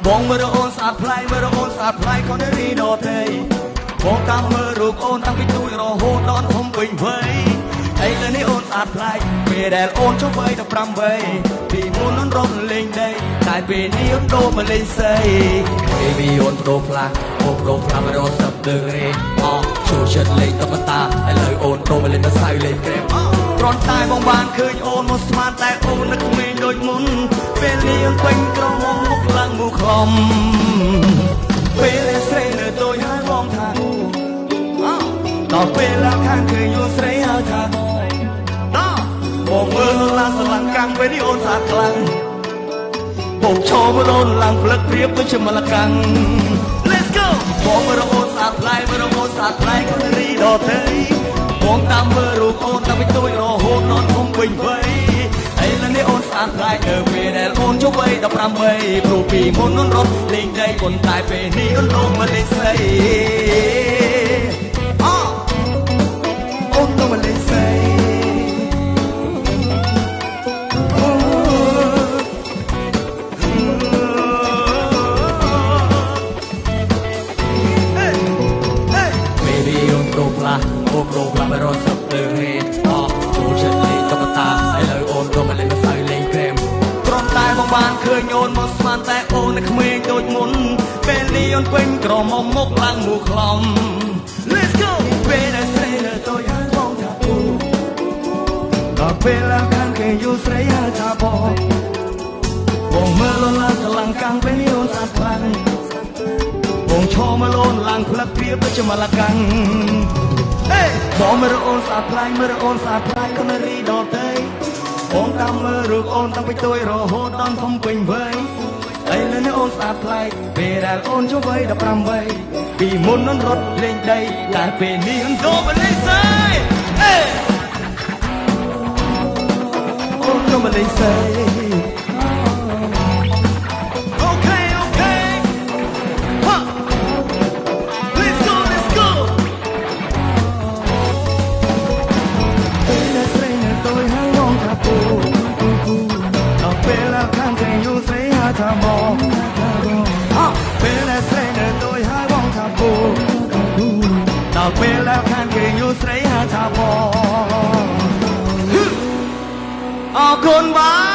បងមើលអូនស្អាតប្លែកមើលអូនស្អាតប្លែកខនរីដតេបងតាមមើលរូបអូនតាំងពីទូចរហូតដល់ធំពេញវ័យឥឡូវនេះអូនស្អាតប្លែកពេលដែលអូនចុះវ័យ15វ័យពីមុននឹងរត់លេងដីតែពេលនេះអូនដូរមកលេងសី Baby អូនបដូរផ្លាស់អូនបដូរផ្លាស់មករត់សឹកដឺរេចូលចិត្តលេងតុក្កតាឥឡូវអូនដូរមកលេងម្សៅលេងក្រែមគ្រាន់តែបងបានឃើញអូនមកស្មានតែអូននឹកក្មេងដូចមុនពេលនេះអូនពេញក្រមុំមុខឡើងមូខំពេលស្រីនៅដូចហើយបងថាដល់ពេលឡាខាងឃើញអូនស្រីហៅថាបងមើលឡាស្រឡាំងកាំងពេលនេះអូនស្អាតខ្លាំងបងឈរមើលអូនឡើងផ្លឹកព្រៀបដូចជាមលកាំង Let's go បងមើលអូនស្អាតប្លែកមើលអូនស្អាតប្លែកខនរីដតេបងតាមមើលរូបអូនតាំងពីទូចរហូតដល់ធំពេញវ័យឥឡូវនេះអូនស្អាតប្លែកនៅពេលដែលអូនចុះវ័យ15វ័យព្រោះពីមុនអូនរត់លេងដីប៉ុន្តែពេលនេះអូនដូរមកលេងស្រីអូនដូរមកលេងស្រីអូនដូរផ្លាស់មករត់សឹកដឺរេចូលចិត្តលេងតុក្កតាឥឡូវអូនដូរមកលេងម្សៅលេងក្រែមគ្រាន់តែបងបានឃើញអូនមកស្មានតែអូននៅក្មេងដូចមុនពេលនេះអូនពេញក្រមុំមុខឡើងមូខ្លំ Let's go ពេលដែលស្រីនៅដូចហើយបងថាពូដល់ពេលឡើងខាងគេយូរស្រីហៅថាបងមើលអូនឡើងស្រឡាំងកាំងពេលនេះអូនស្អាតខ្លាំងបងឈរមើលអូនឡើងផ្លឹកព្រៀបដូចជាមលកាំងបងមើលអូនស្អាតប្លែកមើលអូនស្អាតប្លែកខនរីដតេបងតាមមើលរូបអូនតាំងពីទូចរហូតដល់ធំពេញវ័យឥឡូវនេះអូនស្អាតប្លែកពេលដែលអូនចុះវ័យ15វ័យពីមុននឹងរត់លេងដីតែពេលនេះអូនដូរមកលេងសើអូនដូរមកលេងសើថាបងពេលដែលស្រីនៅដូចហើយបងថាពូដល់ពេលដែលខាងគេយូរស្រីហៅថាបងអរគុណបាទ